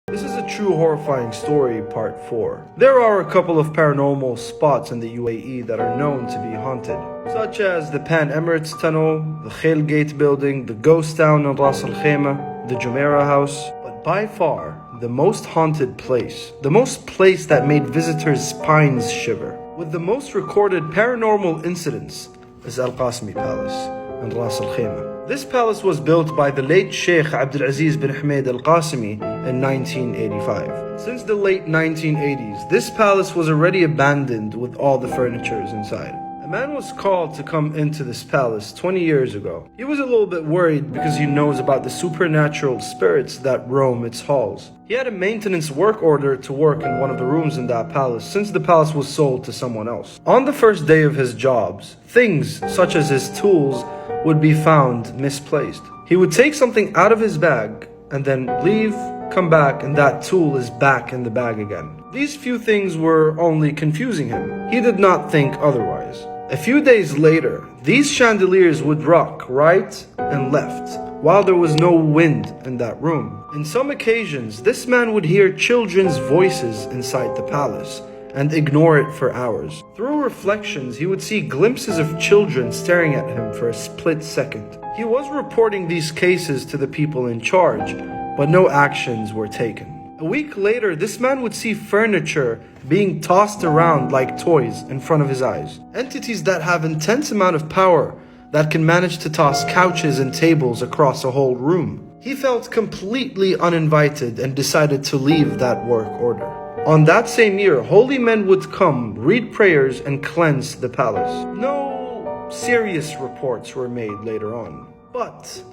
This is a true horrifying story, part 4. There are a couple of paranormal spots in the UAE that are known to be haunted, such as the Pan Emirates Tunnel, the Khail Gate building, the ghost town in Ras Al Khaimah, the Jumeirah house. But by far, the most haunted place, the most place that made visitors' spines shiver, with the most recorded paranormal incidents, is Al Qasimi Palace in Ras Al Khaimah. This palace was built by the late Sheikh Abdulaziz bin Hamid Al Qasimi in 1985. Since the late 1980s, this palace was already abandoned with all the furnitures inside. A man was called to come into this palace 20 years ago. He was a little bit worried because he knows about the supernatural spirits that roam its halls. He had a maintenance work order to work in one of the rooms in that palace since the palace was sold to someone else. On the first day of his jobs, things such as his tools would be found misplaced. He would take something out of his bag and then leave, come back, and that tool is back in the bag again. These few things were only confusing him. He did not think otherwise. A few days later, these chandeliers would rock right and left while there was no wind in that room. In some occasions, this man would hear children's voices inside the palace and ignore it for hours. Through reflections, he would see glimpses of children staring at him for a split second. He was reporting these cases to the people in charge, but no actions were taken. A week later, this man would see furniture being tossed around like toys in front of his eyes. Entities that have intense amount of power that can manage to toss couches and tables across a whole room. He felt completely uninvited and decided to leave that work order. On that same year, holy men would come, read prayers, and cleanse the palace. No serious reports were made later on. But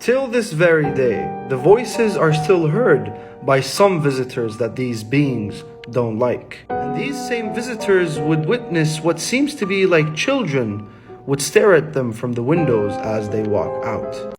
till this very day, the voices are still heard by some visitors that these beings don't like. And these same visitors would witness what seems to be like children would stare at them from the windows as they walk out.